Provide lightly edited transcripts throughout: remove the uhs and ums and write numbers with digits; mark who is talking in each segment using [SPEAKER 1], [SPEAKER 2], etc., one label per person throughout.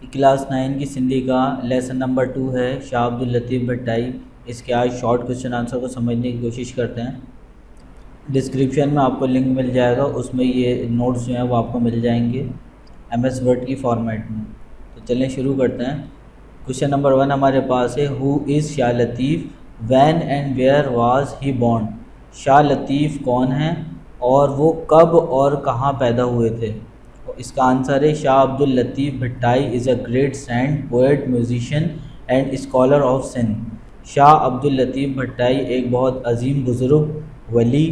[SPEAKER 1] Class 9 کی سندھی کا lesson number 2 ہے شاہ عبد اللطیف بھٹائی۔ اس کے آج شارٹ کوشچن آنسر کو سمجھنے کی کوشش کرتے ہیں۔ ڈسکرپشن میں آپ کو لنک مل جائے گا، اس میں یہ نوٹس جو ہیں وہ آپ کو مل جائیں گے ایم ایس ورڈ کی فارمیٹ میں۔ تو چلیں شروع کرتے ہیں۔ کوشچن نمبر 1 ہمارے پاس ہے who is Shah Latif, when and where was he born. Shah Latif کون ہیں اور وہ کب اور کہاں پیدا ہوئے تھے؟ اس کا آنسر ہے Shah Abdul Latif Bhittai is a great saint, poet, musician and scholar of Sindh. Shah Abdul Latif Bhittai ایک بہت عظیم بزرگ، ولی،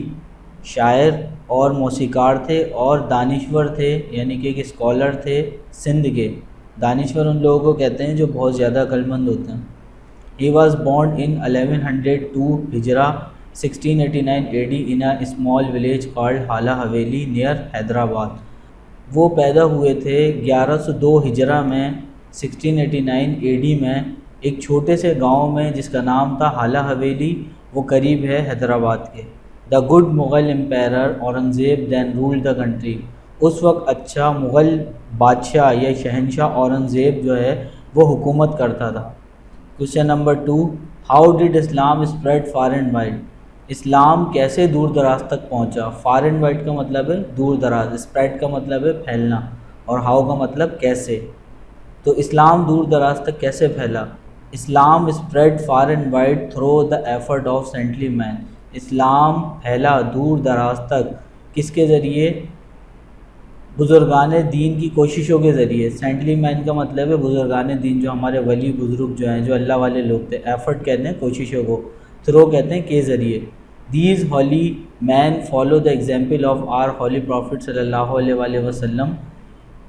[SPEAKER 1] شاعر اور موسیقار تھے اور دانشور تھے، یعنی کہ ایک اسکالر تھے سندھ کے۔ دانشور ان لوگوں کو کہتے ہیں جو بہت زیادہ عقلمند ہوتے ہیں۔ He was born in 1102 ہجرہ 1689 AD in a small village called Hala Haveli near Hyderabad. وہ پیدا ہوئے تھے 1102 ہجرہ میں 1689 AD میں ایک چھوٹے سے گاؤں میں جس کا نام تھا حالہ حویلی، وہ قریب ہے حیدرآباد کے۔ The good Mughal emperor Aurangzeb then ruled the country. اس وقت اچھا مغل بادشاہ یا شہنشاہ اورنگزیب جو ہے وہ حکومت کرتا تھا۔ Question number 2 how did Islam spread far and wide. اسلام کیسے دور دراز تک پہنچا؟ فار اینڈ وائڈ کا مطلب ہے دور دراز، اسپریڈ کا مطلب ہے پھیلنا، اور ہاؤ کا مطلب کیسے۔ تو اسلام دور دراز تک کیسے پھیلا؟ Islam spread far and wide through the effort of saintly men. اسلام پھیلا دور دراز تک کس کے ذریعے؟ بزرگان دین کی کوششوں کے ذریعے۔ سینٹلی مین کا مطلب ہے بزرگان دین، جو ہمارے ولی بزرگ جو ہیں، جو اللہ والے لوگ تھے۔ ایفرٹ کہتے ہیں کوششوں کو، تھرو کہتے ہیں کے ذریعے۔ These holy men follow the example of our holy prophet صلی اللہ علیہ وآلہ وسلم۔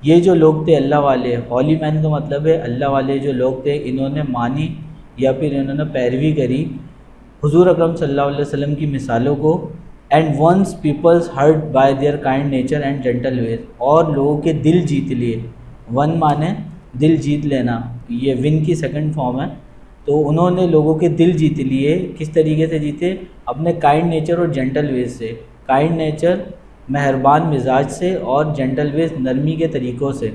[SPEAKER 1] یہ جو لوگ تھے اللہ والے، ہولی مین کا مطلب ہے اللہ والے جو لوگ تھے، انہوں نے مانی یا پھر انہوں نے پیروی کری حضور اکرم صلی اللہ علیہ وسلم کی مثالوں کو۔ And once people's heart by their kind nature and gentle ways, اور لوگوں کے دل جیت لیے۔ ون مانے دل جیت لینا، یہ ون کی سیکنڈ فارم ہے۔ تو انہوں نے لوگوں کے دل جیت لیے، کس طریقے سے جیتے؟ اپنے کائنڈ نیچر اور جینٹل ویز سے۔ کائنڈ نیچر مہربان مزاج سے، اور جینٹل ویز نرمی کے طریقوں سے۔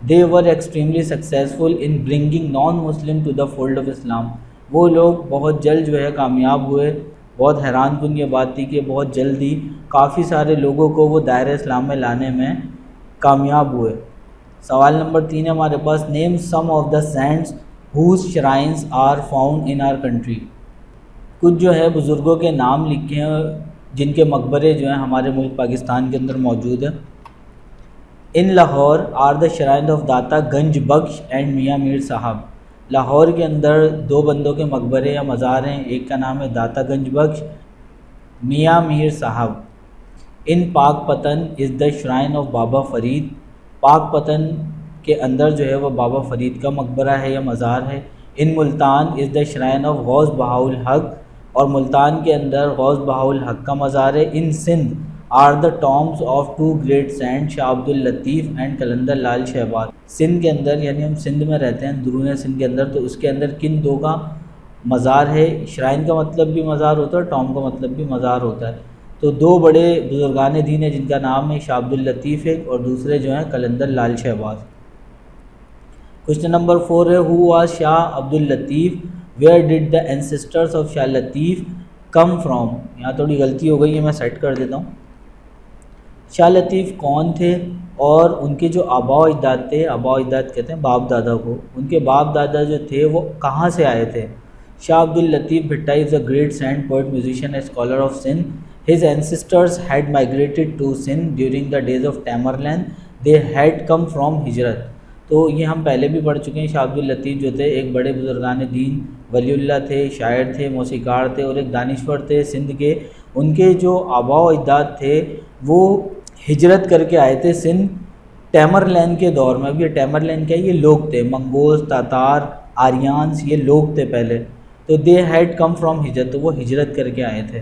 [SPEAKER 1] They were extremely successful in bringing non Muslim to the fold of Islam. وہ لوگ بہت جلد جو ہے کامیاب ہوئے۔ بہت حیران کن یہ بات تھی کہ بہت جلدی کافی سارے لوگوں کو وہ دائرہ اسلام میں لانے میں کامیاب ہوئے۔ سوال نمبر 3 ہمارے پاس name some of the saints whose shrines are found in our country. کچھ جو ہے بزرگوں کے نام لکھے ہیں جن کے مقبرے جو ہیں ہمارے ملک پاکستان کے اندر موجود ہیں۔ In Lahore are the shrine of Data Ganj Bakhsh and Mian Mir صاحب۔ لاہور کے اندر 2 بندوں کے مقبرے یا مزار ہیں، ایک کا نام ہے داتا گنج بخش، میاں میر صاحب۔ ان پاک پتن از دا شرائن آف بابا فرید۔ پاک پتن کے اندر جو ہے وہ بابا فرید کا مقبرہ ہے یا مزار ہے۔ ان ملتان از دا شرائن آف غوث بہاء الحق، اور ملتان کے اندر غوث بہاء الحق کا مزار ہے۔ In Sindh are the tombs of 2 great saint Shah Abdul Latif and Qalandar Lal Shahbaz. Sindh کے اندر، یعنی ہم سندھ میں رہتے ہیں، اندرون سندھ کے اندر، تو اس کے اندر کن 2 کا مزار ہے؟ شرائن کا مطلب بھی مزار ہوتا ہے اور ٹام کا مطلب بھی مزار ہوتا ہے۔ تو 2 بڑے بزرگان دین ہیں جن کا نام ہے شاہ عبد اللطیف ایک، اور دوسرے جو ہیں قلندر لال شہباز۔ کوشچن نمبر 4 ہے who was Shah Abdul Latif, where did the ancestors of Shah Latif come from. یہاں تھوڑی غلطی ہو گئی ہے، میں سیٹ کر دیتا ہوں۔ شاہ لطیف کون تھے اور ان کے جو آباء و اجداد تھے، آباء و اجداد کہتے ہیں باپ دادا کو، ان کے باپ دادا جو تھے وہ کہاں سے آئے تھے؟ شاہ Abdul Latif Bhittai is a great saint, poet, musician and scholar of Sindh. His ancestors had migrated to Sindh during the days of Tamerlane. They had come from ہجرت۔ تو یہ ہم پہلے بھی پڑھ چکے ہیں۔ شاہ عبد اللطیف جو تھے ایک بڑے بزرگان دین، ولی اللہ تھے، شاعر تھے، موسیقار تھے، اور ایک دانشور تھے سندھ کے۔ ان کے جو آباء و اجداد تھے وہ ہجرت کر کے آئے تھے سندھ ٹیمرلین کے دور میں۔ اب یہ ٹیمرلین کیا ہے؟ یہ لوگ تھے، منگوز، تاتار، آریانس، یہ لوگ تھے پہلے۔ تو دے ہیڈ کم فرام ہجرت، تو وہ ہجرت کر کے آئے تھے۔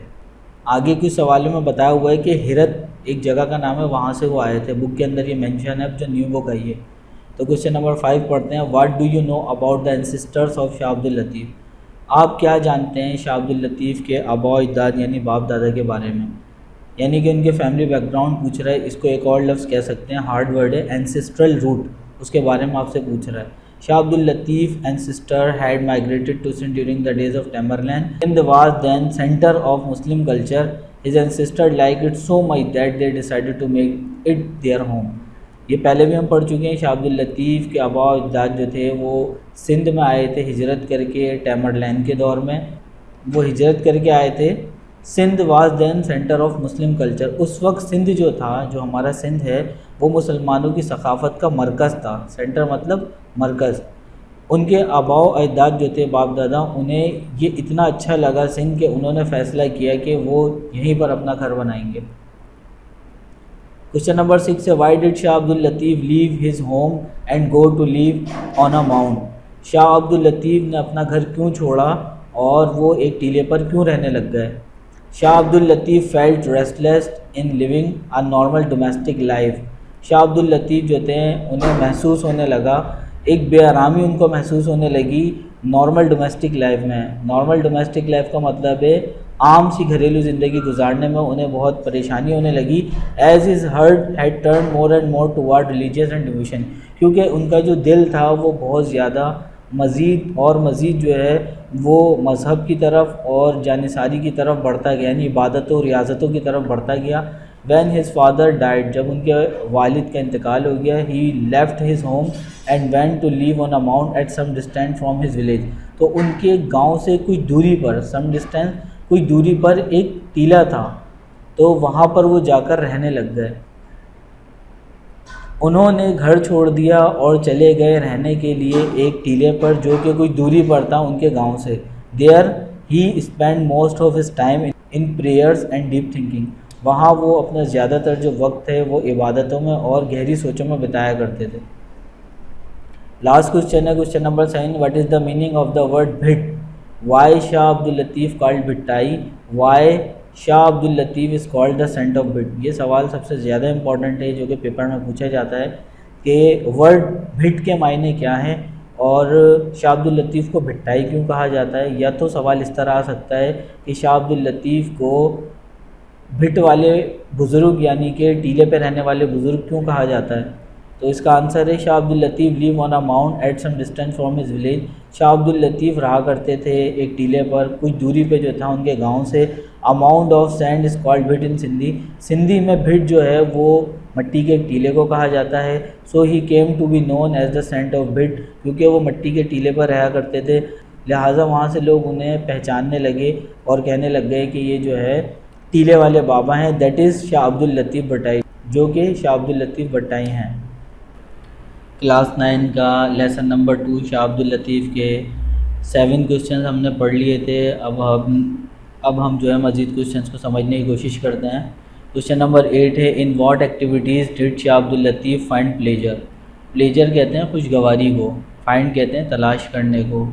[SPEAKER 1] آگے کچھ سوالوں میں بتایا ہوا ہے کہ ہرت ایک جگہ کا نام ہے، وہاں سے وہ آئے تھے۔ بک کے اندر یہ مینشن ہے، اب جو نیو بک آئی ہے۔ تو کوشچن نمبر 5 پڑھتے ہیں what do you know about the ancestors of Shah Abdul Latif. آپ کیا جانتے ہیں شاہ عبد اللطیف کے آباء و اجداد یعنی باپ دادا کے بارے میں؟ یعنی کہ ان کے فیملی بیک گراؤنڈ پوچھ رہا ہے۔ اس کو ایک اور لفظ کہہ سکتے ہیں، ہارڈ ورڈ ہے اینسسٹرل روٹ، اس کے بارے میں آپ سے پوچھ رہا ہے۔ Shah Abdul Latif and sister had migrated to Sindh during the days of Tamerlane. Sindh was then center of Muslim culture. His ancestors liked it so much that they decided to make it their home. یہ پہلے بھی ہم پڑھ چکے ہیں. شاہ عبد اللطیف کے آباء و اجداد جو تھے وہ سندھ میں آئے تھے ہجرت کر کے ٹیمرلین کے دور میں. وہ ہجرت کر کے آئے تھے. Sindh was then centre of Muslim culture. اس وقت سندھ جو تھا, جو ہمارا سندھ ہے, وہ مسلمانوں کی ثقافت کا مرکز تھا. سینٹر مطلب مرکز. ان کے آباء و اجداد جو تھے, باپ دادا, انہیں یہ اتنا اچھا لگا سندھ کہ انہوں نے فیصلہ کیا کہ وہ یہیں پر اپنا گھر بنائیں گے. کوشچن نمبر 6 ہے Y did Shah Abdul Latif leave his home and go to live on a mount. Shah Abdul Latif نے اپنا گھر کیوں چھوڑا اور وہ ایک ٹیلے پر کیوں رہنے لگ گئے؟ Shah Abdul Latif felt restless in living a normal domestic life. Shah Abdul Latif جو تھے انہیں محسوس ہونے لگا, ایک بے آرامی ان کو محسوس ہونے لگی نارمل ڈومیسٹک لائف میں. نارمل ڈومیسٹک لائف کا مطلب ہے عام سی گھریلو زندگی گزارنے میں انہیں بہت پریشانی ہونے لگی. As his heart had turn more and more toward religious and devotion. کیونکہ ان کا جو دل تھا وہ بہت زیادہ مزید جو ہے وہ مذہب کی طرف اور جانثاری کی طرف بڑھتا گیا, یعنی عبادتوں و ریاضتوں کی طرف بڑھتا گیا. وین ہز فادر ڈائڈ, جب ان کے والد کا انتقال ہو گیا, he left his home and went to live on a mount at some distance from his village. تو ان کے گاؤں سے کچھ دوری پر, سم ڈسٹینس کچھ دوری پر ایک ٹیلا تھا, تو وہاں پر وہ جا کر رہنے لگ گئے. انہوں نے گھر چھوڑ دیا اور چلے گئے رہنے کے لیے ایک ٹیلے پر جو کہ کچھ دوری پر تھا ان کے گاؤں سے. There he spend most of his time in prayers and deep thinking. وہاں وہ اپنا زیادہ تر جو وقت ہے وہ عبادتوں میں اور گہری سوچوں میں بتایا کرتے تھے. لاسٹ کوشچن ہے question number 7 what is the meaning of the word Bhit. Why Shah Abdul Latif called Bhittai. Why Shah Abdul Latif is called the saint of Bhit. یہ سوال سب سے زیادہ امپورٹنٹ ہے جو کہ پیپر میں پوچھا جاتا ہے کہ ورڈ بھٹ کے معنی کیا ہیں اور شاہ عبد اللطیف کو بھٹائی کیوں کہا جاتا ہے. یا تو سوال اس طرح آ سکتا ہے کہ شاہ عبد اللطیف کو بھٹ والے بزرگ یعنی کہ ٹیلے پہ رہنے والے بزرگ کیوں کہا جاتا ہے. تو اس کا آنسر ہے Shah Abdul Latif live on a mount at some distance from his village. Shah Abdul Latif رہا کرتے تھے ایک ٹیلے پر کچھ دوری پہ جو تھا ان کے گاؤں سے. A mount of sand is called Bhit in Sindhi. Sindhi میں بھٹ جو ہے وہ مٹی کے ایک ٹیلے کو کہا جاتا ہے. So he came to be known as the saint of Bhit. کیونکہ وہ مٹی کے ٹیلے پر رہا کرتے تھے لہٰذا وہاں سے لوگ انہیں پہچاننے لگے اور کہنے لگ گئے کہ یہ جو ہے ٹیلے والے بابا ہیں. دیٹ از شاہ عبد اللطیف بھٹائی, جو کہ شاہ عبد اللطیف بھٹائی ہیں. کلاس 9 کا لیسن نمبر 2 شاہ عبد اللطیف کے 7 کوشچنز ہم نے پڑھ لیے تھے. اب ہم جو ہے مزید کوشچنز کو سمجھنے کی کوشش کرتے ہیں. کوشچن نمبر 8 ہے in what activities ڈڈ Shah Abdul Latif find pleasure. Pleasure کہتے ہیں خوشگواری کو, فائنڈ کہتے ہیں تلاش کرنے کو,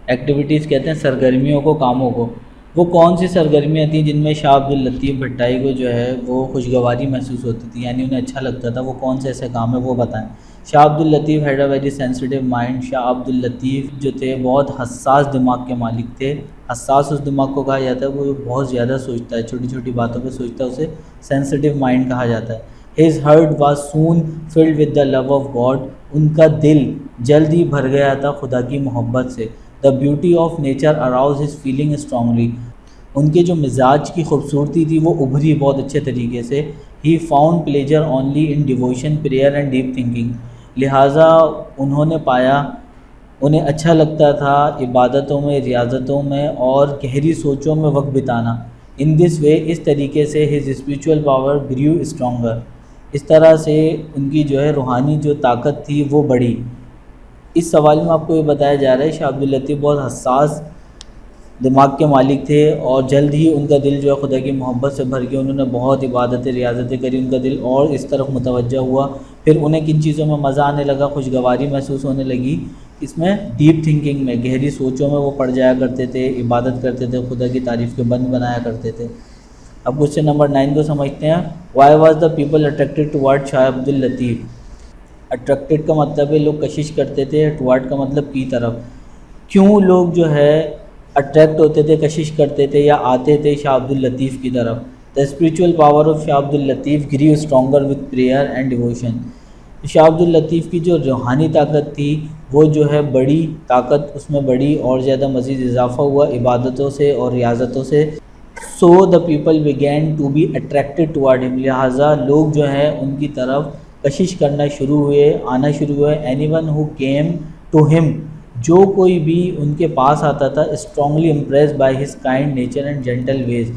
[SPEAKER 1] ایکٹیویٹیز کہتے ہیں سرگرمیوں کو, کاموں کو. وہ کون سی سرگرمیاں تھیں جن میں شاہ عبد اللطیف بھٹائی کو جو ہے وہ خوشگواری محسوس ہوتی تھی, یعنی انہیں اچھا لگتا تھا, وہ کون سے ایسے کام ہیں وہ بتائیں. Shah Abdul Latif had a very sensitive mind. Shah Abdul Latif جو تھے بہت حساس دماغ کے مالک تھے. حساس اس دماغ کو کہا جاتا ہے وہ بہت زیادہ سوچتا ہے, چھوٹی چھوٹی باتوں پہ سوچتا ہے, اسے سینسٹیو مائنڈ کہا جاتا ہے. His heart was soon filled with the love of God. ان کا دل جلد ہی بھر گیا تھا خدا کی محبت سے. The beauty of nature aroused his feeling strongly. ان کے جو مزاج کی خوبصورتی تھی وہ ابھری بہت اچھے طریقے سے. He found pleasure only in devotion prayer and deep thinking. لہٰذا انہوں نے پایا انہیں اچھا لگتا تھا عبادتوں میں, ریاضتوں میں اور گہری سوچوں میں وقت بتانا. ان دس وے, اس طریقے سے ہز اسپریچول پاور گریو اسٹرانگر. اس طرح سے ان کی جو ہے روحانی جو طاقت تھی وہ بڑھی. اس سوال میں آپ کو یہ بتایا جا رہا ہے شاہ عبد اللطیف بہت حساس دماغ کے مالک تھے اور جلد ہی ان کا دل جو ہے خدا کی محبت سے بھر گیا. انہوں نے بہت عبادتیں ریاضتیں کری, ان کا دل اور اس طرف متوجہ ہوا. پھر انہیں کن چیزوں میں مزہ آنے لگا, خوشگواری محسوس ہونے لگی. اس میں ڈیپ تھنکنگ میں, گہری سوچوں میں وہ پڑ جایا کرتے تھے, عبادت کرتے تھے, خدا کی تعریف کے بند بنایا کرتے تھے. اب کوشچن نمبر 9 کو سمجھتے ہیں. Why was the people attracted toward Shah Abdul Latif. Attracted کا مطلب ہے لوگ کشش کرتے تھے, ٹوارڈ کا مطلب کی طرف. کیوں لوگ جو ہے اٹریکٹ ہوتے تھے, کشش کرتے تھے یا آتے تھے شاہ عبد اللطیف کی طرف. The spiritual power of Shah Abdul Latif grew stronger with prayer and devotion. Shah Abdul Latif کی جو روحانی طاقت تھی وہ جو ہے بڑی طاقت اس میں بڑی اور زیادہ مزید اضافہ ہوا عبادتوں سے اور ریاضتوں سے. So the people began to be attracted toward him, لہٰذا لوگ جو ہے ان کی طرف کشش کرنا شروع ہوئے، آنا شروع ہوئے. Anyone who came to him, جو کوئی بھی ان کے پاس آتا تھا، strongly impress by his kind nature and gentle ways.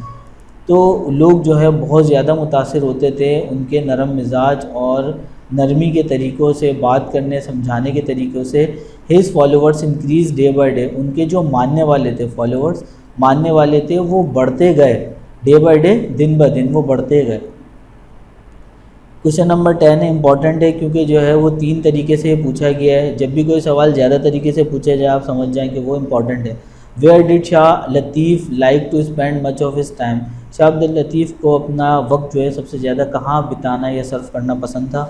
[SPEAKER 1] تو لوگ جو ہے بہت زیادہ متاثر ہوتے تھے ان کے نرم مزاج اور نرمی کے طریقوں سے، بات کرنے سمجھانے کے طریقوں سے. His followers increase day by day, ان کے جو ماننے والے تھے، فالوورس ماننے والے تھے، وہ بڑھتے گئے ڈے بائی ڈے، دن بہ دن وہ بڑھتے گئے. کوشچن نمبر 10 ہے، امپورٹنٹ ہے کیونکہ جو ہے وہ 3 طریقے سے پوچھا گیا ہے. جب بھی کوئی سوال زیادہ طریقے سے پوچھا جائے آپ سمجھ جائیں کہ وہ امپورٹنٹ ہے. Where did Shah Latif like to spend much of his time, Shah Abdul Latif کو اپنا وقت جو ہے سب سے زیادہ کہاں بتانا یا صرف کرنا پسند تھا.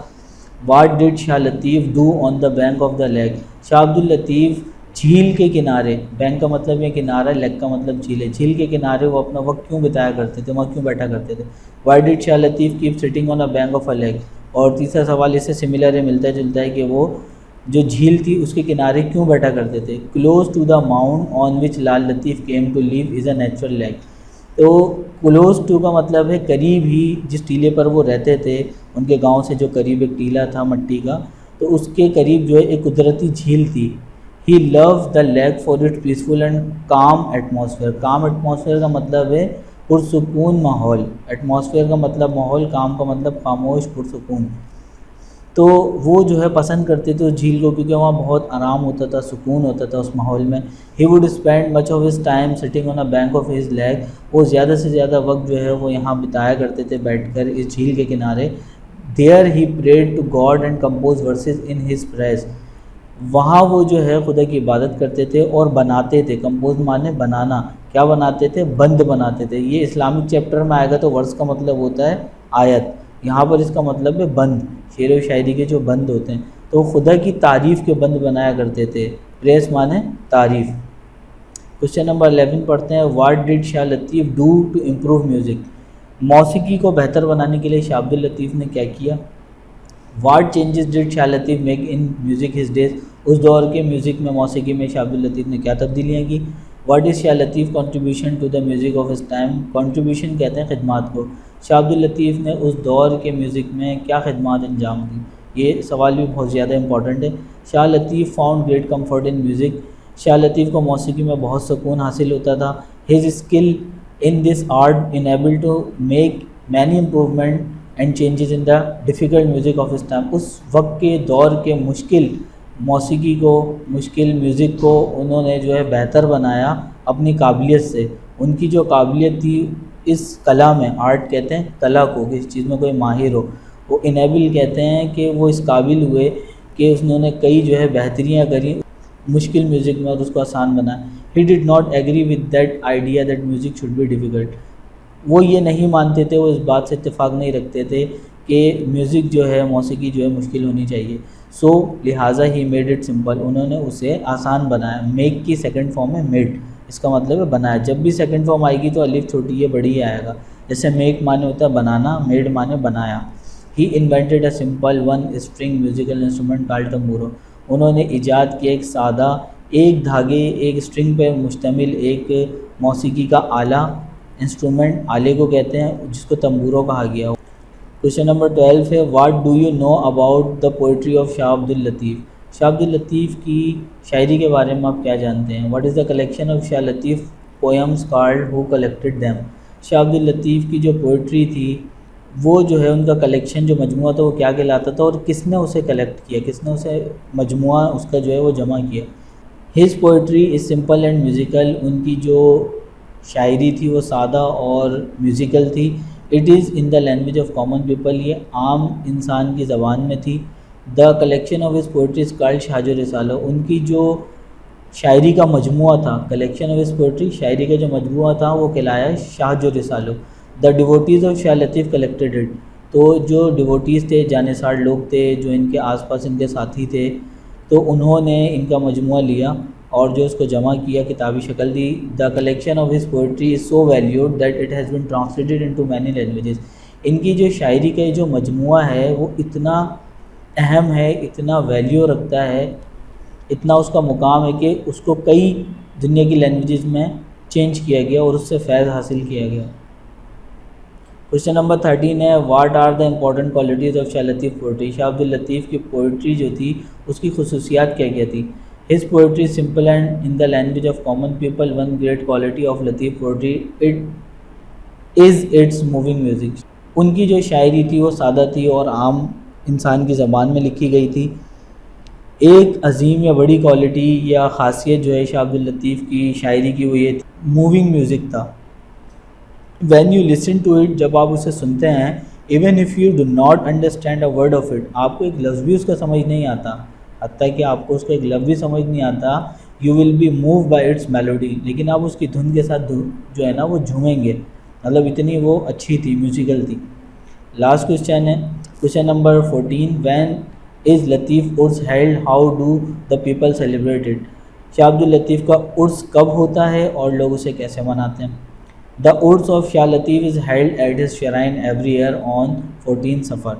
[SPEAKER 1] What did Shah Latif do on the bank of the lake, Shah Abdul Latif جھیل کے کنارے، بینک کا مطلب یہ کنارہ، لیک کا مطلب جھیل ہے، جھیل کے کنارے وہ اپنا وقت کیوں بتایا کرتے تھے، وہاں کیوں بیٹھا کرتے تھے. Why did Shah Latif keep sitting on a bank of a lake, اور تیسرا سوال اس سے سملر ہے، ملتا جلتا ہے کہ وہ جو جھیل تھی اس کے کنارے کیوں بیٹھا کرتے تھے. Close to the mount on which Lal Latif came to live is a natural lake. تو کلوز ٹو کا مطلب ہے قریب ہی، جس ٹیلے پر وہ رہتے تھے ان کے گاؤں سے جو قریب ایک ٹیلا تھا مٹی کا، تو اس کے قریب جو ہے ایک قدرتی جھیل تھی. He love the lake for it peaceful and calm atmosphere. Calm atmosphere کا مطلب ہے پرسکون ماحول، ایٹماسفیئر کا مطلب ماحول، کام کا مطلب خاموش پرسکون. تو وہ جو ہے پسند کرتے تھے اس جھیل کو کیونکہ وہاں بہت آرام ہوتا تھا، سکون ہوتا تھا اس ماحول میں. He would spend much of his time sitting on a bank of his lake, وہ زیادہ سے زیادہ وقت جو ہے وہ یہاں بتایا کرتے تھے بیٹھ کر اس جھیل کے کنارے. There he prayed to God and compose verses in his praise, وہاں وہ جو ہے خدا کی عبادت کرتے تھے اور بناتے تھے. کمپوز مانے بنانا، کیا بناتے تھے؟ بند بناتے تھے. یہ اسلامک چیپٹر میں آئے گا تو ورس کا مطلب ہوتا ہے آیت، یہاں پر اس کا مطلب ہے بند، شعر و شاعری کے جو بند ہوتے ہیں. تو خدا کی تعریف کے بند بنایا کرتے تھے. پریس مانے تعریف. کوشچن نمبر 11 پڑھتے ہیں. What did Shah Latif do to improve music, موسیقی کو بہتر بنانے کے لیے شاہ عبد اللطیف نے کیا کیا. What changes did Shah Latif make in music his days, اس دور کے میوزک میں، موسیقی میں شاہ عبد اللطیف نے کیا تبدیلیاں کی. What is Shah Latif contribution to the music of his time, contribution کہتے ہیں خدمات کو. شاہ عبد اللطیف نے اس دور کے میوزک میں کیا خدمات انجام دی. یہ سوال بھی بہت زیادہ امپورٹنٹ ہے. Shah Latif found great comfort in music, Shah Latif کو موسیقی میں بہت سکون حاصل ہوتا تھا. His skill in this art enable to make many improvement and changes in the difficult music of his time, اس وقت کے دور کے مشکل موسیقی کو، مشکل میوزک کو انہوں نے جو ہے بہتر بنایا اپنی قابلیت سے. ان کی جو قابلیت تھی اس کلا میں، آرٹ کہتے ہیں کلا کو، کسی چیز میں کوئی ماہر ہو، وہ انیبل کہتے ہیں کہ وہ اس قابل ہوئے کہ انہوں نے کئی جو ہے بہتریاں کری مشکل میوزک میں اور اس کو آسان بنایا. He did not agree with that idea that music should be difficult, وہ یہ نہیں مانتے تھے، وہ اس بات سے اتفاق نہیں رکھتے تھے کہ میوزک جو ہے، موسیقی جو ہے مشکل ہونی چاہیے. سو لہٰذا ہی میڈ اٹ سمپل، انہوں نے اسے آسان بنایا. میک کی سیکنڈ فارم ہے میڈ، اس کا مطلب ہے بنایا. جب بھی سیکنڈ فارم آئے گی تو الف چھوٹی ہے بڑی آئے گا. جیسے میک مانے ہوتا ہے بنانا، میڈ مانے بنایا. He invented a simple one string musical instrument called Tambooro, انہوں نے ایجاد کیا ایک سادہ، ایک دھاگے، ایک اسٹرنگ پہ مشتمل ایک موسیقی کا آلہ، انسٹرومنٹ آلے کو کہتے ہیں، جس کو تمبورو کہا گیا. کوشچن نمبر 12 ہے. What do you know about the poetry of Shah Abdul Latif, شاہ عبد اللطیف کی شاعری کے بارے میں آپ کیا جانتے ہیں. What is the collection of Shah Latif poems called who collected them, Shah Abdul Latif کی جو پوئٹری تھی وہ جو ہے ان کا کلیکشن جو مجموعہ تھا وہ کیا کہلاتا تھا اور کس نے اسے کلیکٹ کیا، کس نے اسے مجموعہ اس کا جو ہے وہ جمع کیا. His poetry is simple and musical, ان کی جو شاعری تھی وہ سادہ اور میوزیکل تھی. It is in the language of common people, یہ عام انسان کی زبان میں تھی. The collection of his poetry is called Shah jo Risalo, ان کی جو شاعری کا مجموعہ تھا، کلیکشن آف ہز پوئٹری، شاعری کا جو مجموعہ تھا وہ کہلایا Shah jo Risalo. The devotees of Shah Latif collected it, تو جو ڈیووٹیز تھے، جانثار لوگ تھے جو ان کے آس پاس ان کے ساتھی تھے، تو انہوں نے ان کا مجموعہ لیا اور جو اس کو جمع کیا، کتابی شکل دی. The collection of his poetry is so valued that it has been translated into many languages, ان کی جو شاعری کا جو مجموعہ ہے وہ اتنا اہم ہے، اتنا ویلیو رکھتا ہے اتنا اس کا مقام ہے کہ اس کو کئی دنیا کی لینگویجز میں چینج کیا گیا اور اس سے فیض حاصل کیا گیا۔ کوشچن نمبر 13 ہے what are the important qualities of Shah Latif poetry? Shah Abdul Latif کی پوئٹری جو تھی اس کی خصوصیات کیا کیا تھی؟ His poetry simple and in the language of common people, one great quality of Latif poetry it is its moving music. ان کی جو شاعری تھی وہ سادہ تھی اور عام انسان کی زبان میں لکھی گئی تھی۔ ایک عظیم یا بڑی کوالٹی یا خاصیت جو ہے شاہ عبد الطیف کی شاعری کی وہ یہ تھی موونگ میوزک تھا۔ When you listen to it, جب آپ اسے سنتے ہیں، even if you do not understand a word of it, آپ کو ایک لفظ بھی اس کا سمجھ نہیں آتا، حتیٰ کہ آپ کو اس کا ایک لفظ بھی سمجھ نہیں آتا، you will be move by its melody, لیکن آپ اس کی دھن کے ساتھ جو ہے نا وہ جھومیں گے، مطلب اتنی وہ اچھی تھی، میوزیکل تھی۔ لاسٹ کوشچن ہے question number 14 when is Latif Urs held, how do the people celebrate it? Shah Abdul Latif کا عرس کب ہوتا ہے اور لوگ اسے کیسے مناتے ہیں؟ The Urs of Shah Latif is held at his shrine every year on 14 سفر۔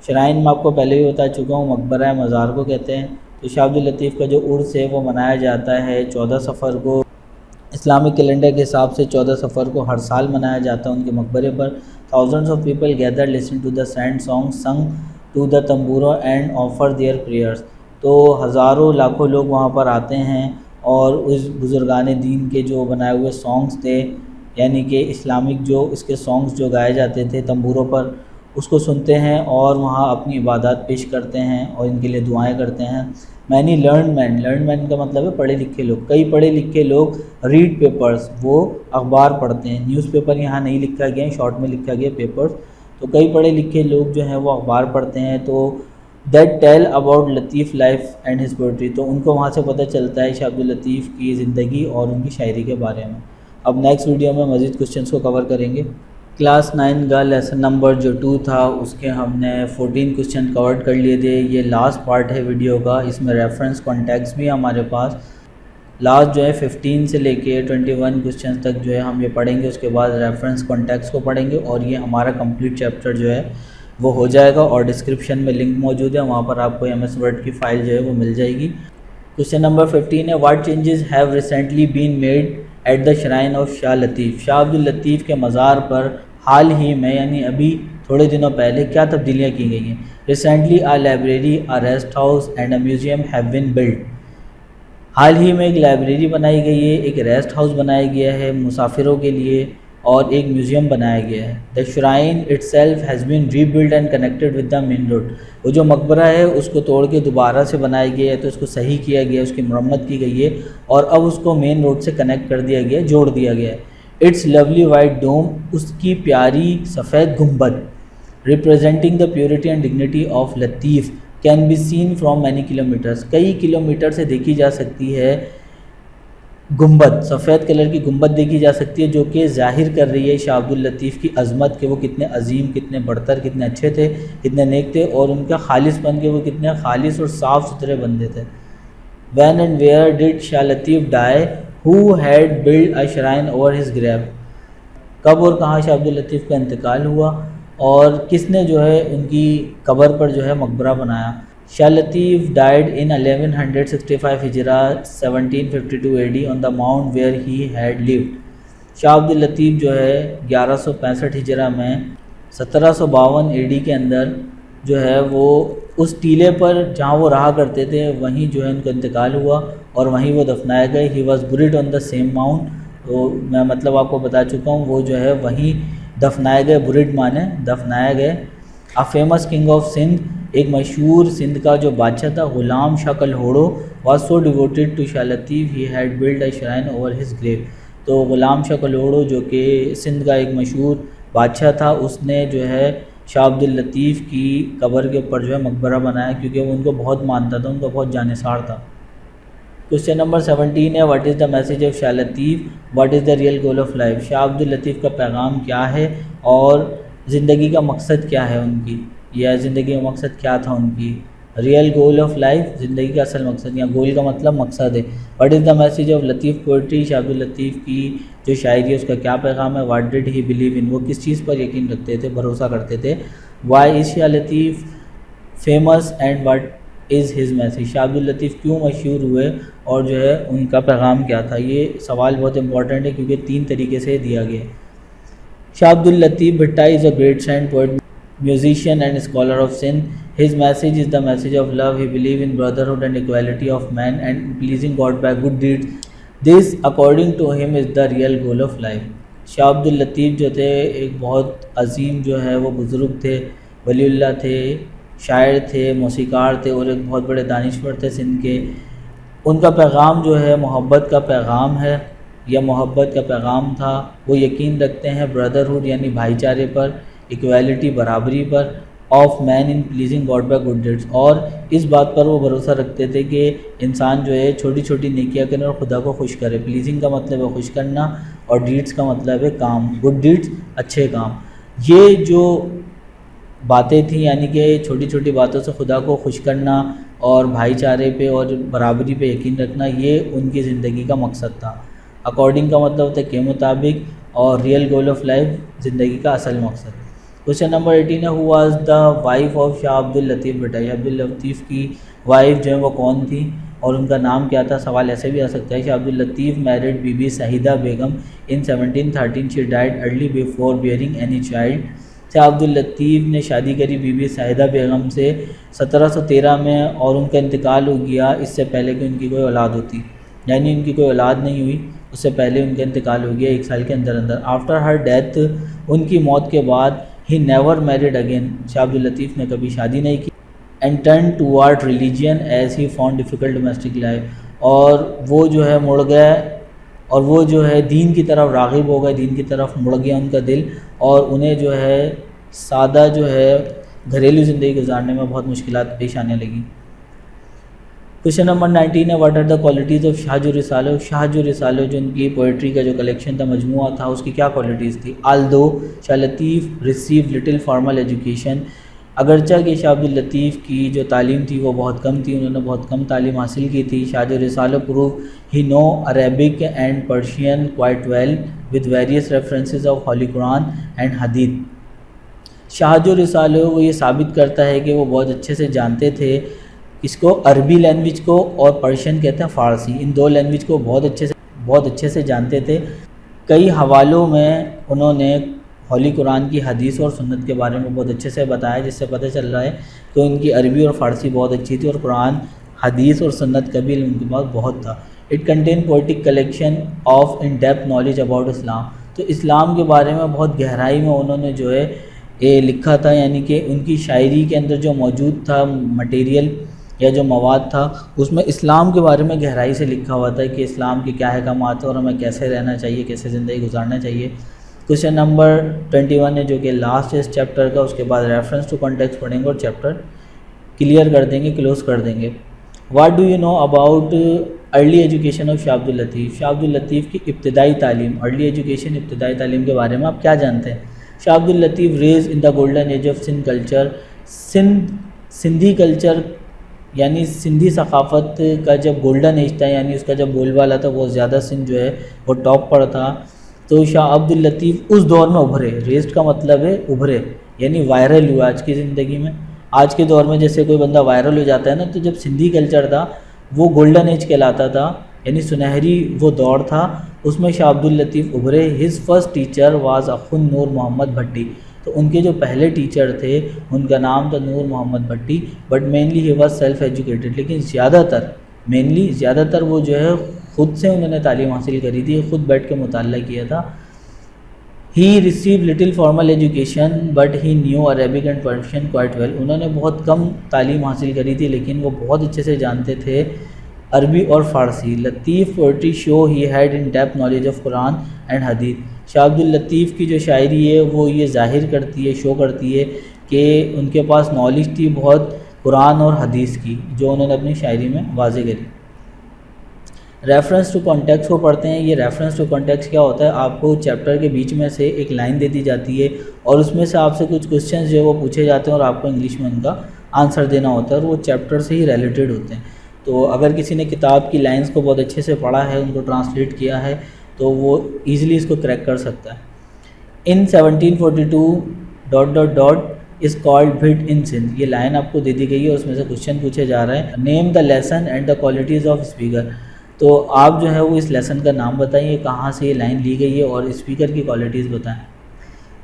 [SPEAKER 1] شرائن میں آپ کو پہلے بھی بتا چکا ہوں، مقبرہ مزار کو کہتے ہیں۔ تو شاہ عبد الطیف کا جو عرس ہے وہ منایا جاتا ہے 14 سفر کو، اسلامک کیلنڈر کے حساب سے 14 سفر کو ہر سال منایا جاتا ہے ان کے مقبرے پر۔ Thousands of people gather listen to the sad songs sung to the tamburo and offer their prayers۔ تو ہزاروں لاکھوں لوگ وہاں پر آتے ہیں اور اس بزرگان دین کے جو بنائے ہوئے سانگز تھے، یعنی کہ اسلامک جو اس کے سانگز جو گائے جاتے تھے تمبوروں پر، اس کو سنتے ہیں اور وہاں اپنی عبادات پیش کرتے ہیں اور ان کے لیے دعائیں کرتے ہیں۔ مینی لرنڈ مین کا مطلب ہے پڑھے لکھے لوگ، کئی پڑھے لکھے لوگ ریڈ پیپرز، وہ اخبار پڑھتے ہیں، نیوز پیپر یہاں نہیں لکھا گیا ہے، شارٹ میں لکھا گیا پیپرز، تو کئی پڑھے لکھے لوگ جو ہیں وہ اخبار پڑھتے ہیں، تو that tell about Latif life and his poetry, تو ان کو وہاں سے پتہ چلتا ہے شاہ عبد الطیف کی زندگی اور ان کی شاعری کے بارے میں۔ اب نیکسٹ ویڈیو میں مزید کوشچنس کو کور کریں گے۔ کلاس 9 کا لیسن نمبر جو 2 تھا اس کے ہم نے 14 کوشچن کور کر لیے تھے، یہ لاسٹ پارٹ ہے ویڈیو کا، اس میں ریفرنس کانٹیکٹس بھی ہے ہمارے پاس۔ لاسٹ جو ہے 15 سے لے کے 21 کوشچنس تک جو ہے ہم یہ پڑھیں گے، اس کے بعد ریفرنس کانٹیکٹس کو پڑھیں گے اور یہ ہمارا کمپلیٹ چیپٹر جو ہے وہ ہو جائے گا، اور ڈسکرپشن میں لنک موجود ہے، وہاں پر آپ کو MS Word کی فائل جو ہے وہ مل جائے گی۔ کوشچن نمبر 15 ہے what changes have recently been made at the shrine of Shah Latif? Shah Abdul Latif کے مزار پر حال ہی میں یعنی ابھی تھوڑے دنوں پہلے کیا تبدیلیاں کی گئی ہیں؟ Recently a library, a rest house and a museum have been built۔ حال ہی میں ایک لائبریری بنائی گئی ہے، ایک ریسٹ ہاؤس بنایا گیا ہے مسافروں کے لیے، اور ایک میوزیم بنایا گیا ہے۔ The shrine itself has been rebuilt and connected with the main road۔ وہ جو مقبرہ ہے اس کو توڑ کے دوبارہ سے بنایا گیا ہے، تو اس کو صحیح کیا گیا ہے، اس کی مرمت کی گئی ہے اور اب اس کو مین روڈ سے کنیکٹ کر دیا گیا ہے، جوڑ دیا گیا ہے۔ Its lovely white dome، اس کی پیاری سفید گنبد، representing the purity and dignity of Latif, can be seen from many kilometers، کئی کلومیٹر سے دیکھی جا سکتی ہے گنبد، سفید کلر کی گنبد دیکھی جا سکتی ہے، جو کہ ظاہر کر رہی ہے شاہ عبد الطیف کی عظمت، کہ وہ کتنے عظیم، کتنے برتر، کتنے اچھے تھے، کتنے نیک تھے، اور ان کا خالص پن کہ وہ کتنے خالص اور صاف ستھرے بندے تھے۔ When and where did Shah Latif die? Who had built a shrine over his grave؟ کب اور کہاں شاہ عبد الطیف کا انتقال ہوا اور کس نے جو ہے ان کی قبر پر جو ہے مقبرہ بنایا؟ شاہ لطیف died in 1165 ہجرہ 1752 AD on the mount where he had lived۔ شاہ عبد الطیف جو ہے 1165 ہجرہ میں 1752 AD کے اندر جو ہے وہ اس ٹیلے پر جہاں وہ رہا کرتے تھے وہیں جو ہے ان کا انتقال ہوا اور وہیں وہ دفنائے گئے۔ He was buried on the same mount، تو میں مطلب آپ کو بتا چکا ہوں، وہ جو ہے وہیں دفنائے گئے، buried مانے دفنائے گئے۔ A famous king of Sindh، ایک مشہور سندھ کا جو بادشاہ تھا غلام شاہ کلہوڑو، was so devoted to Shah Latif he had built a shrine over his grave۔ تو غلام شاہ کلہوڑو جو کہ سندھ کا ایک مشہور بادشاہ تھا، اس نے جو ہے شاہ عبد الطیف کی قبر کے اوپر جو ہے مقبرہ بنایا، کیونکہ وہ ان کو بہت مانتا تھا، ان کو بہت جانثار تھا۔ کوشچن نمبر 17 ہے what is the message of Shah Latif, what is the real goal of life? Shah Abdul Latif کا پیغام کیا ہے اور زندگی کا مقصد کیا ہے ان کی، یا زندگی کا مقصد کیا تھا ان کی؟ ریئل گول آف لائف، زندگی کا اصل مقصد، یا گول کا مطلب مقصد ہے۔ What is the message of Latif poetry? Shah Abdul Latif کی جو شاعری ہے اس کا کیا پیغام ہے؟ What did he believe in, وہ کس چیز پر یقین رکھتے تھے، بھروسہ کرتے تھے؟ Why is Shah Latif famous and what is his message. Shah Abdul Latif کیوں مشہور ہوئے اور جو ہے ان کا پیغام کیا تھا؟ یہ سوال بہت امپورٹنٹ ہے کیونکہ 3 طریقے سے دیا گیا ہے. Shah Abdul Latif Bhittai is a great saint, poet, musician and scholar of Sindh. His message is the message of love. He believed in brotherhood and equality of man and pleasing God by good deeds. This according to him is the real goal of life. شاہ عبد اللطیف جو تھے ایک بہت عظیم جو ہے وہ بزرگ تھے، ولی اللہ تھے، شاعر تھے، موسیقار تھے اور ایک بہت بڑے دانشور تھے سندھ کے. ان کا پیغام جو ہے محبت کا پیغام ہے یا محبت کا پیغام تھا. وہ یقین رکھتے ہیں بردرہڈ یعنی بھائی چارے پر، ایکویلٹی برابری پر، of man in pleasing God by good deeds, اور اس بات پر وہ بھروسہ رکھتے تھے کہ انسان جو ہے چھوٹی چھوٹی نیکیاں کرے اور خدا کو خوش کرے. پلیزنگ کا مطلب ہے خوش کرنا اور ڈیڈس کا مطلب ہے کام، گڈ ڈیڈس اچھے کام. یہ جو باتیں تھیں یعنی کہ چھوٹی چھوٹی باتوں سے خدا کو خوش کرنا اور بھائی چارے پہ اور برابری پہ یقین رکھنا، یہ ان کی زندگی کا مقصد تھا. اکارڈنگ کا مطلب ہوتا ہے کے مطابق، اور ریئل گول آف لائف زندگی کا اصل مقصد. کوشچن نمبر 18 ہے who was the wife of Shah Abdul Latif Bhittai. عبد اللطیف کی وائف جو ہے وہ کون تھی اور ان کا نام کیا تھا؟ سوال ایسے بھی آ سکتا ہے. Shah Abdul Latif married Bibi Saeeda Begum in 1713. She died early before bearing any child. Shah Abdul Latif نے شادی کری بی بی سہیدہ بیگم سے 1713 میں اور ان کا انتقال ہو گیا اس سے پہلے کہ ان کی کوئی اولاد ہوتی، یعنی ان کی کوئی اولاد نہیں ہوئی اس سے پہلے ان کا انتقال ہو گیا 1 سال کے اندر اندر. آفٹر ہر ڈیتھ، ان کی موت کے بعد، ہی never married again, Shah Abdul Latif نے کبھی شادی نہیں کی. And turn toward religion as he found difficult domestic life, اور وہ جو ہے مڑ گئے اور وہ جو ہے دین کی طرف راغب ہو گئے، دین کی طرف مڑ گیا ان کا دل، اور انہیں جو ہے سادہ جو ہے گھریلو زندگی گزارنے میں بہت مشکلات پیش آنے لگیں. کوشچن نمبر 19 ہے what are the qualities of Shah Jo Risala. شاہ جو رسالہ جو ان کی پوئٹری کا جو کلیکشن تھا، مجموعہ تھا، اس کی کیا کوالٹیز تھی؟ آلدو شاہ لطیف ریسیو لٹل فارمل ایجوکیشن، اگرچہ کہ شاہ عبد اللطیف کی جو تعلیم تھی وہ بہت کم تھی، انہوں نے بہت کم تعلیم حاصل کی تھی. Shah Jo Risalo prove he knew Arabic and Persian quite well with various references of holy Quran and حدیث. شاہ جو رسالہ وہ یہ ثابت کرتا ہے کہ وہ بہت اچھے سے جانتے تھے اس کو، عربی لینگویج کو، اور پرشین کہتے ہیں فارسی، ان 2 لینگویج کو بہت اچھے سے جانتے تھے. کئی حوالوں میں انہوں نے ہولی قرآن کی حدیث اور سنت کے بارے میں بہت اچھے سے بتایا، جس سے پتہ چل رہا ہے کہ ان کی عربی اور فارسی بہت اچھی تھی اور قرآن، حدیث اور سنت کا بھی علم ان کے پاس بہت تھا. It contain poetic collection of in depth knowledge about Islam, تو اسلام کے بارے میں بہت گہرائی میں انہوں نے جو ہے لکھا تھا، یعنی کہ ان کی شاعری کے اندر جو موجود تھا مٹیریل یا جو مواد تھا اس میں اسلام کے بارے میں گہرائی سے لکھا ہوا تھا کہ اسلام کے کیا احکامات ہیں اور ہمیں کیسے رہنا چاہیے، کیسے زندگی گزارنا چاہیے. کوشچن نمبر 21 ہے جو کہ لاسٹ ہے اس چیپٹر کا، اس کے بعد ریفرنس ٹو کانٹیکسٹ پڑھیں گے اور چیپٹر کلیئر کر دیں گے، کلوز کر دیں گے. What do you know about early education of Shah Abdul Latif. شاہ عبد اللطیف کی ابتدائی تعلیم، ارلی ایجوکیشن، ابتدائی تعلیم کے بارے میں آپ کیا جانتے ہیں؟ Shah Abdul Latif rise in the golden age of Sindh culture. Sindhi culture یعنی سندھی ثقافت کا جب گولڈن ایج تھا، یعنی اس کا جب بول بالا تھا بہت زیادہ، سندھ جو ہے وہ ٹاپ پر تھا. تو شاہ عبد اللطیف اس دور میں ابھرے. ریزڈ کا مطلب ہے ابھرے، یعنی وائرل ہوا آج کی زندگی میں. آج کے دور میں جیسے کوئی بندہ وائرل ہو جاتا ہے نا، تو جب سندھی کلچر تھا وہ گولڈن ایج کہلاتا تھا، یعنی سنہری وہ دور تھا، اس میں شاہ عبد اللطیف ابھرے. ہز فرسٹ ٹیچر واز اخن نور محمد بھٹی. تو ان کے جو پہلے ٹیچر تھے ان کا نام تھا Noor Muhammad Bhatti. But mainly he was self educated, لیکن زیادہ تر وہ جو ہے خود سے انہوں نے تعلیم حاصل کری تھی، خود بیٹھ کے مطالعہ کیا تھا. He receive little formal education but he knew Arabic and Persian quite well. انہوں نے بہت کم تعلیم حاصل کری تھی لیکن وہ بہت اچھے سے جانتے تھے عربی اور فارسی. Latif poetry show he had in depth knowledge of Quran and حدیث. شاہ عبد اللطیف کی جو شاعری ہے وہ یہ ظاہر کرتی ہے، شو کرتی ہے کہ ان کے پاس نالج تھی بہت قرآن اور حدیث کی، جو انہوں نے اپنی شاعری میں واضح کری. ریفرنس ٹو کانٹیکسٹ کو پڑھتے ہیں. یہ ریفرنس ٹو کانٹیکسٹ کیا ہوتا ہے؟ آپ کو چیپٹر کے بیچ میں سے ایک لائن دے دی جاتی ہے اور اس میں سے آپ سے کچھ کوسچنز جو ہے وہ پوچھے جاتے ہیں اور آپ کو انگلش میں ان کا آنسر دینا ہوتا ہے اور وہ چیپٹر سے ہی ریلیٹڈ ہوتے ہیں. تو اگر کسی نے کتاب کی لائنز کو بہت اچھے سے پڑھا ہے، ان کو ٹرانسلیٹ کیا ہے، تو وہ ایزیلی اس کو کریک کر سکتا ہے. ان 1742... is called bhit in Sindh. یہ لائن آپ کو دے دی گئی ہے، اس میں سے کوشچن پوچھے جا رہا ہے name the lesson and the qualities of speaker. تو آپ جو ہے وہ اس لیسن کا نام بتائیے، کہاں سے یہ لائن لی گئی ہے اور اسپیکر کی کوالٹیز بتائیں.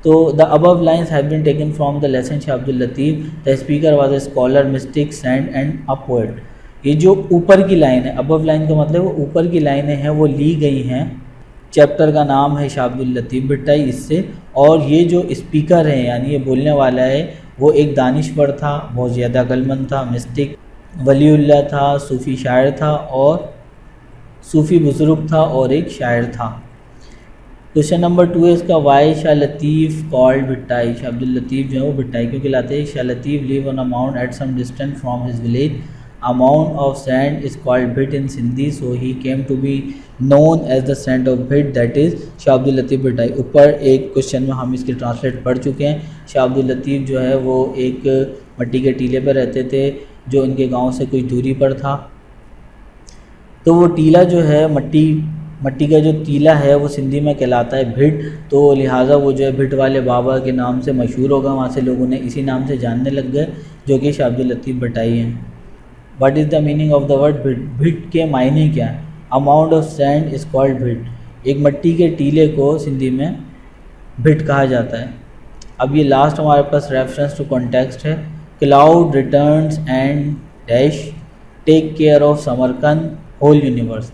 [SPEAKER 1] تو the above lines have been taken from the lesson Shah Abdul Latif. The speaker was a scholar, mystic, saint and a poet. یہ جو اوپر کی لائن ہے، above لائن کا مطلب وہ اوپر کی لائنیں ہیں، وہ لی گئی ہیں. چیپٹر کا نام ہے شاہ عبد اللطیف بھٹائی اس سے. اور یہ جو اسپیکر ہے یعنی یہ بولنے والا ہے وہ ایک دانشور تھا، بہت زیادہ عقلمند تھا، مسٹک ولی اللہ تھا، صوفی شاعر تھا اور صوفی بزرگ تھا اور ایک شاعر تھا. کوشچن نمبر 2 ہے اس کا، وائی شاہ لطیف کالڈ بھٹائی. شاہ عبد اللطیف جو ہے وہ بھٹائی کیوں کہلاتے ہیں؟ Shah Latif live on a mount at some distance from his village. A mound of sand is called bhit in Sindhi, so he came to be known as the saint of bhit, that is شاہ عبد اللطیف بھٹائی. اوپر ایک question میں ہم اس کی translate پڑھ چکے ہیں. شاہ عبد اللطیف جو ہے وہ ایک مٹی کے ٹیلے پہ رہتے تھے جو ان کے گاؤں سے کچھ دوری پر تھا. تو وہ ٹیلا جو ہے مٹی کا جو ٹیلا ہے وہ سندھی میں کہلاتا ہے بھٹ. تو لہٰذا وہ جو ہے بھٹ والے بابا کے نام سے مشہور ہوگا، وہاں سے لوگوں نے اسی نام سے جاننے لگ گئے جو کہ شاہ عبد اللطیف بھٹائی ہیں. What is the meaning of the word bhit? بھٹ کے معنی کیا ہے؟ Amount of sand is called bhit. ایک مٹی کے ٹیلے کو سندھی میں بھٹ کہا جاتا ہے. اب یہ لاسٹ ہمارے پاس ریفرنس ٹو کانٹیکسٹ ہے. Cloud returns and dash take care of Samarkand whole universe.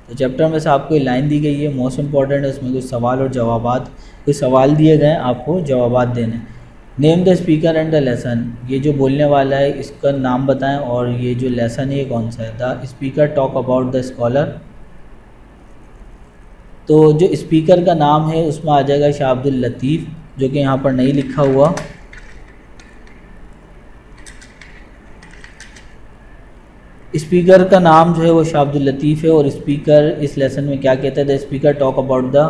[SPEAKER 1] تو چیپٹر میں سے آپ کو یہ لائن دی گئی ہے، موسٹ امپورٹنٹ ہے. اس میں کچھ سوال اور جوابات، کچھ سوال دیے گئے ہیں، آپ کو جوابات دینے. Name the speaker and the lesson. یہ جو بولنے والا ہے اس کا نام بتائیں اور یہ جو لیسن ہے یہ کون سا ہے. The speaker talk about the scholar. تو جو اسپیکر کا نام ہے اس میں آ جائے گا شاہ عبد اللطیف، جو کہ یہاں پر نہیں لکھا ہوا. اسپیکر کا نام جو ہے وہ شاہ عبد اللطیف ہے. اور اسپیکر اس لیسن میں کیا کہتا ہے؟ The speaker talk about the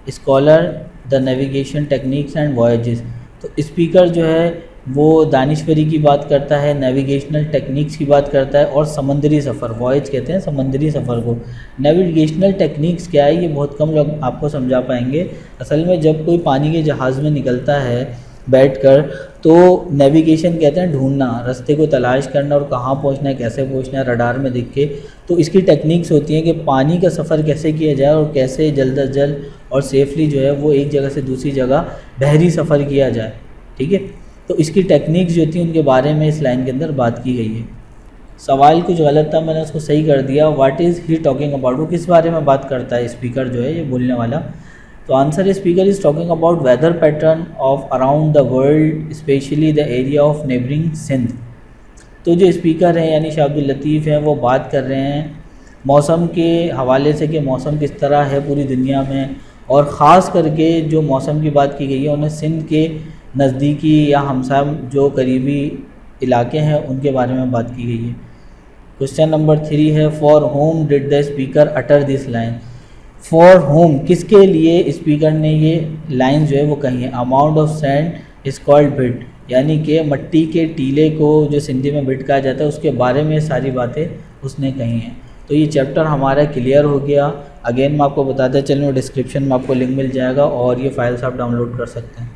[SPEAKER 1] scholar, the navigation techniques and voyages. تو اسپیکر جو ہے وہ دانشوری کی بات کرتا ہے، نیویگیشنل ٹیکنیکس کی بات کرتا ہے اور سمندری سفر، وائج کہتے ہیں سمندری سفر کو. نیویگیشنل ٹیکنیکس کیا ہے یہ بہت کم لوگ آپ کو سمجھا پائیں گے. اصل میں جب کوئی پانی کے جہاز میں نکلتا ہے بیٹھ کر تو نیویگیشن کہتے ہیں ڈھونڈنا، راستے کو تلاش کرنا اور کہاں پہنچنا ہے، کیسے پہنچنا ہے، رڈار میں دکھ کے. تو اس کی ٹیکنیکس ہوتی ہیں کہ پانی کا سفر کیسے کیا جائے اور کیسے جلد از جلد اور سیفلی جو ہے وہ ایک جگہ سے دوسری جگہ بحری سفر کیا جائے. ٹھیک ہے، تو اس کی ٹیکنیکس جو تھی ان کے بارے میں اس لائن کے اندر بات کی گئی ہے. سوال کچھ غلط تھا، میں نے اس کو صحیح کر دیا. What is he talking about? وہ کس بارے میں بات کرتا ہے اسپیکر جو ہے یہ بولنے والا؟ تو answer speaker is talking about weather pattern of around the world especially the area of neighbouring Sindh. تو جو اسپیکر ہیں یعنی شاہ عبد اللطیف ہیں وہ بات کر رہے ہیں موسم کے حوالے سے کہ موسم کس طرح ہے پوری دنیا میں، اور خاص کر کے جو موسم کی بات کی گئی ہے انہیں سندھ کے نزدیکی یا ہمسائے جو قریبی علاقے ہیں ان کے بارے میں بات کی گئی ہے. کوشچن نمبر 3 ہے، for whom did the speaker utter this line. For whom کس کے لیے اسپیکر نے یہ لائن جو ہے وہ کہی ہے؟ Amount of sand is called bhit, یعنی کہ مٹی کے ٹیلے کو جو سندھی میں بھٹ کہا جاتا ہے اس کے بارے میں ساری باتیں اس نے کہی ہیں. تو یہ چیپٹر ہمارا کلیئر ہو گیا. اگین میں آپ کو بتاتا چلوں ڈسکرپشن میں آپ کو لنک مل جائے گا اور یہ فائلس آپ ڈاؤن لوڈ کر سکتے ہیں.